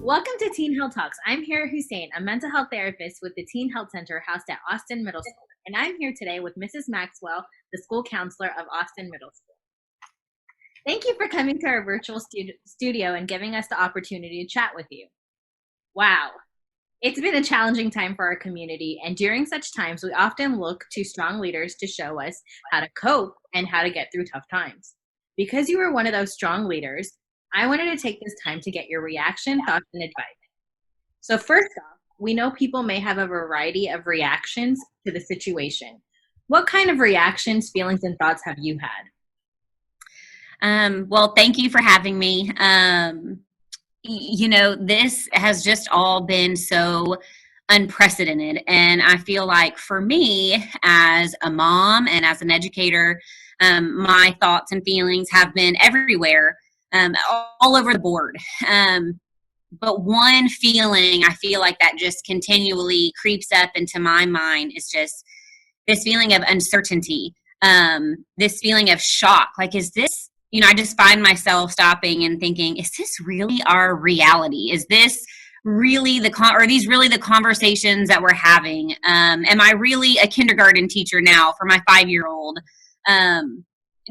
Welcome to Teen Health Talks. I'm Hira Hussain, a mental health therapist with the Teen Health Center housed at Austin Middle School. And I'm here today with Mrs. Maxwell, the school counselor of Austin Middle School. Thank you for coming to our virtual studio and giving us the opportunity to chat with you. Wow. It's been a challenging time for our community, and during such times, we often look to strong leaders to show us how to cope and how to get through tough times. Because you were one of those strong leaders, I wanted to take this time to get your reaction, thoughts, and advice. So first off, we know people may have a variety of reactions to the situation. What kind of reactions, feelings, and thoughts have you had? Well, thank you for having me. This has just all been so unprecedented. And I feel like for me as a mom and as an educator, my thoughts and feelings have been everywhere. All over the board. But one feeling I feel like that just continually creeps up into my mind is just this feeling of uncertainty, this feeling of shock. Like, is this, I just find myself stopping and thinking, is this really our reality? Is this really are these really the conversations that we're having? Am I really a kindergarten teacher now for my 5-year-old?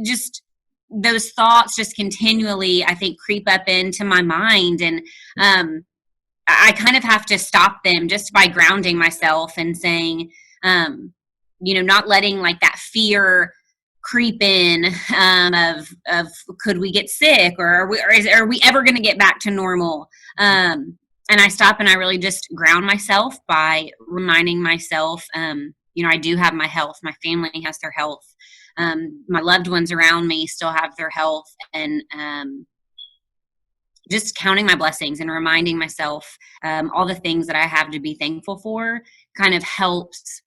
Just those thoughts just continually, I think, creep up into my mind. And I kind of have to stop them just by grounding myself and saying, not letting like that fear creep in of could we get sick, or are we ever going to get back to normal? And I stop and I really just ground myself by reminding myself, I do have my health. My family has their health. My loved ones around me still have their health, and just counting my blessings and reminding myself all the things that I have to be thankful for kind of helps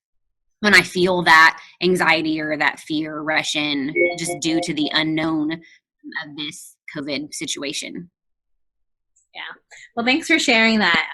when I feel that anxiety or that fear rush in just due to the unknown of this COVID situation. Yeah. Well, thanks for sharing that.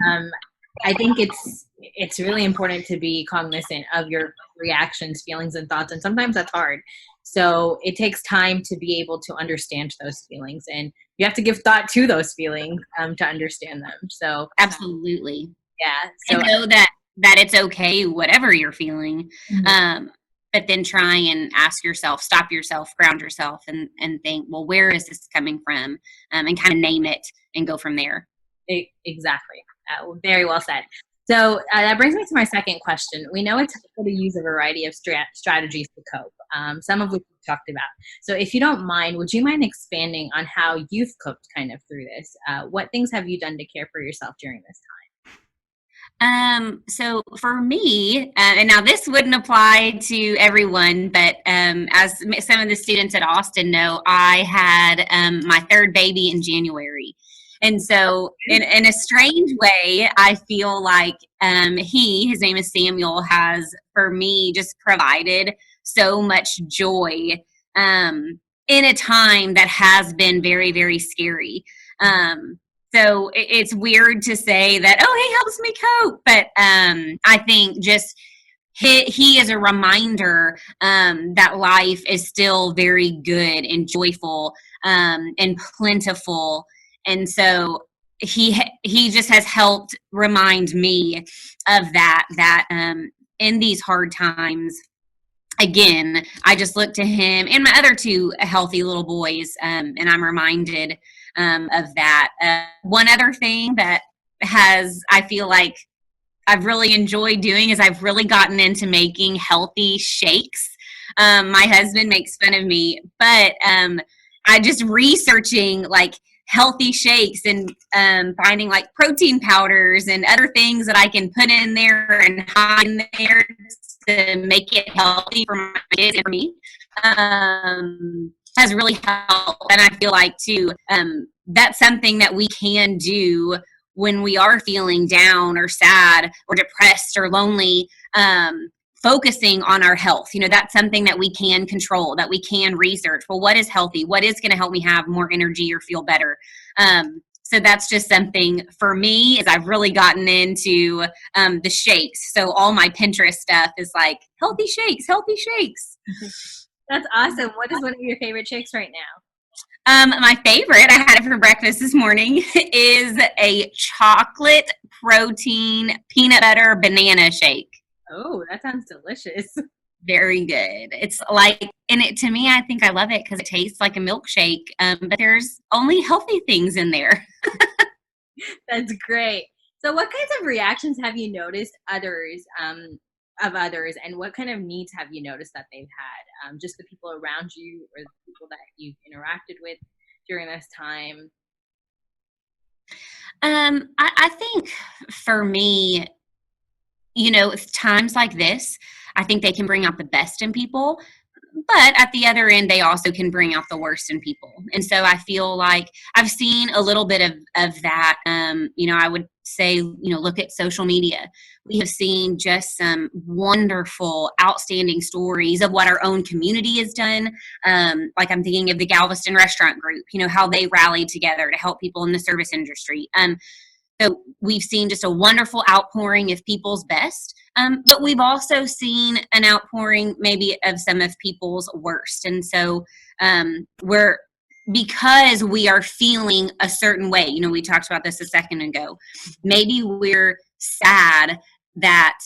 I think it's really important to be cognizant of your reactions, feelings, and thoughts, and sometimes that's hard. So it takes time to be able to understand those feelings, and you have to give thought to those feelings to understand them. So absolutely, yeah. So and know that it's okay, whatever you're feeling. Mm-hmm. But then try and ask yourself, stop yourself, ground yourself, and think, well, where is this coming from? And kind of name it and go from there. Exactly. Very well said. So that brings me to my second question. We know it's helpful to use a variety of strategies to cope, some of which we've talked about. So if you don't mind, would you mind expanding on how you've coped kind of through this? What things have you done to care for yourself during this time? So for me, and now this wouldn't apply to everyone, but as some of the students at Austin know, I had my third baby in January. And so in a strange way, I feel like his name is Samuel, has for me just provided so much joy in a time that has been very, very scary. So it's weird to say that, oh, he helps me cope. But I think just he is a reminder that life is still very good and joyful and plentiful. And so he just has helped remind me of that in these hard times. Again, I just look to him and my other two healthy little boys, and I'm reminded of that. One other thing that I feel like I've really enjoyed doing is I've really gotten into making healthy shakes. My husband makes fun of me, but I just researching like healthy shakes and finding like protein powders and other things that I can put in there and hide in there to make it healthy for my kids and for me has really helped. And I feel like too, that's something that we can do when we are feeling down or sad or depressed or lonely. Focusing on our health, that's something that we can control, that we can research. Well, what is healthy? What is going to help me have more energy or feel better? So that's just something for me, is I've really gotten into the shakes. So all my Pinterest stuff is like healthy shakes, healthy shakes. That's awesome. What is one of your favorite shakes right now? My favorite, I had it for breakfast this morning, is a chocolate protein peanut butter banana shake. Oh, that sounds delicious. Very good. It's like, and it to me, I think I love it because it tastes like a milkshake, but there's only healthy things in there. That's great. So what kinds of reactions have you noticed of others, and what kind of needs have you noticed that they've had? Just the people around you or the people that you've interacted with during this time? I think for me, times like this, I think they can bring out the best in people. But at the other end, they also can bring out the worst in people. And so I feel like I've seen a little bit of that. I would say, look at social media. We have seen just some wonderful, outstanding stories of what our own community has done. Like I'm thinking of the Galveston Restaurant Group, how they rallied together to help people in the service industry. So we've seen just a wonderful outpouring of people's best, but we've also seen an outpouring maybe of some of people's worst. And so because we are feeling a certain way, we talked about this a second ago, maybe we're sad that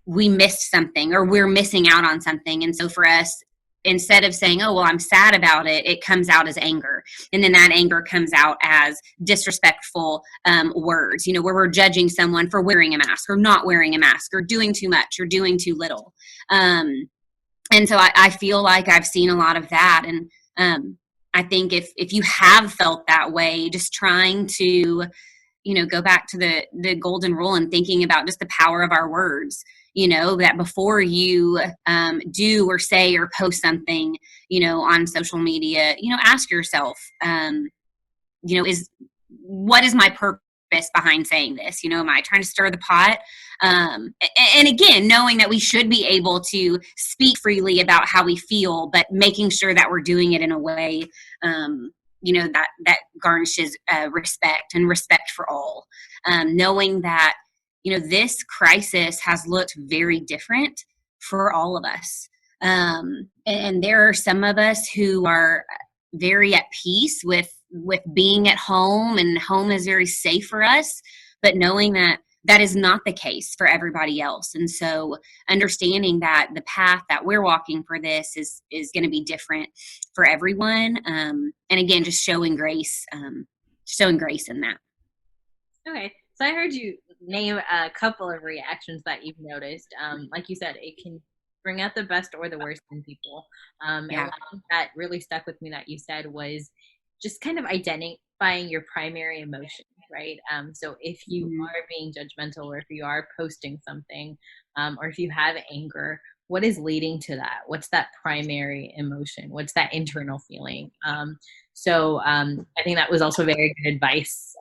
we missed something or we're missing out on something. And so for us, instead of saying, oh, well, I'm sad about it, it comes out as anger. And then that anger comes out as disrespectful words, where we're judging someone for wearing a mask or not wearing a mask or doing too much or doing too little. And so I feel like I've seen a lot of that. And I think if you have felt that way, just trying to, go back to the golden rule and thinking about just the power of our words. That before you do or say or post something, on social media, ask yourself, what is my purpose behind saying this? Am I trying to stir the pot? And again, knowing that we should be able to speak freely about how we feel, but making sure that we're doing it in a way, that garnishes respect and respect for all. Knowing that this crisis has looked very different for all of us. And there are some of us who are very at peace with being at home, and home is very safe for us, but knowing that that is not the case for everybody else. And so understanding that the path that we're walking for this is going to be different for everyone. And again, just showing grace in that. Okay. So I heard you name a couple of reactions that you've noticed. Like you said, it can bring out the best or the worst in people. And one thing that really stuck with me that you said was just kind of identifying your primary emotion, right? So if you are being judgmental, or if you are posting something, or if you have anger, what is leading to that? What's that primary emotion? What's that internal feeling? So I think that was also very good advice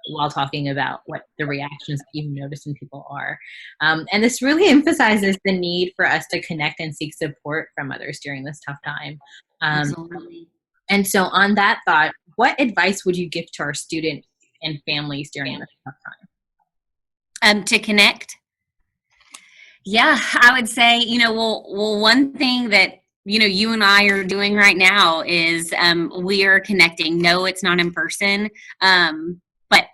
while talking about what the reactions that you've noticed in people are. And this really emphasizes the need for us to connect and seek support from others during this tough time. Absolutely. And so on that thought, what advice would you give to our students and families during this tough time? To connect? Yeah, I would say, well, one thing that, you and I are doing right now is we are connecting. No, it's not in person, but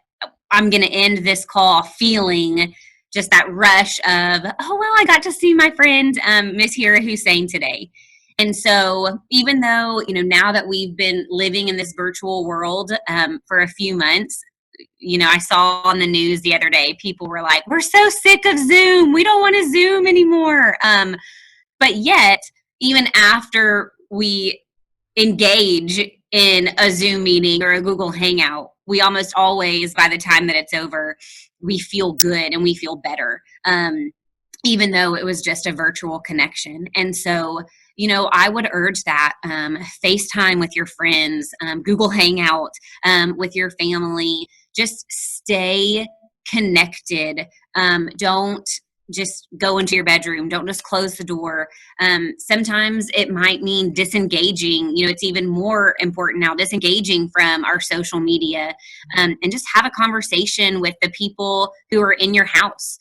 I'm going to end this call feeling just that rush of, oh, well, I got to see my friend, Miss Hira Hussain today. And so even though, now that we've been living in this virtual world for a few months, I saw on the news the other day, people were like, we're so sick of Zoom. We don't want to Zoom anymore. But yet, even after we engage in a Zoom meeting or a Google Hangout, we almost always, by the time that it's over, we feel good and we feel better, even though it was just a virtual connection. And so, I would urge that FaceTime with your friends, Google Hangout with your family. Just stay connected. Don't just go into your bedroom. Don't just close the door. Sometimes it might mean disengaging. It's even more important now, disengaging from our social media, and just have a conversation with the people who are in your house.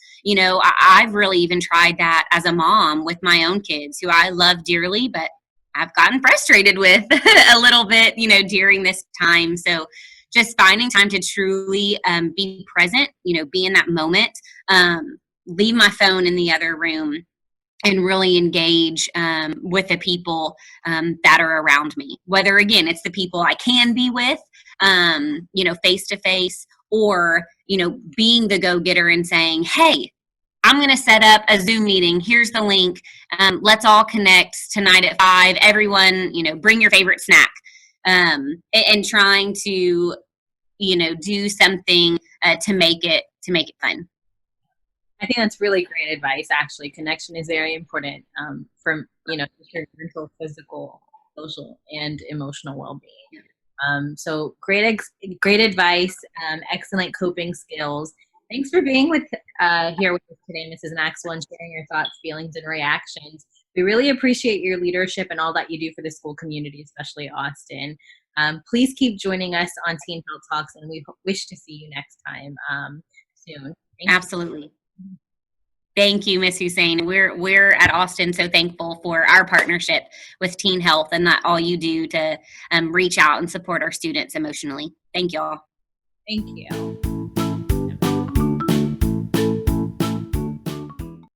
I've really even tried that as a mom with my own kids, who I love dearly, but I've gotten frustrated with a little bit, during this time. So just finding time to truly be present, be in that moment, leave my phone in the other room, and really engage with the people that are around me. Whether, again, it's the people I can be with, face to face, or, being the go-getter and saying, hey, I'm going to set up a Zoom meeting. Here's the link. Let's all connect tonight at 5. Everyone, bring your favorite snack. And trying to, do something to make it fun. I think that's really great advice. Actually, connection is very important for your mental, physical, social, and emotional well-being. So great advice. Excellent coping skills. Thanks for being here with us today, Mrs. Maxwell, and sharing your thoughts, feelings, and reactions. We really appreciate your leadership and all that you do for the school community, especially Austin. Please keep joining us on Teen Health Talks, and we wish to see you next time soon. Absolutely. Thank you, Ms. Hussain. We're at Austin so thankful for our partnership with Teen Health and that all you do to reach out and support our students emotionally. Thank you all. Thank you.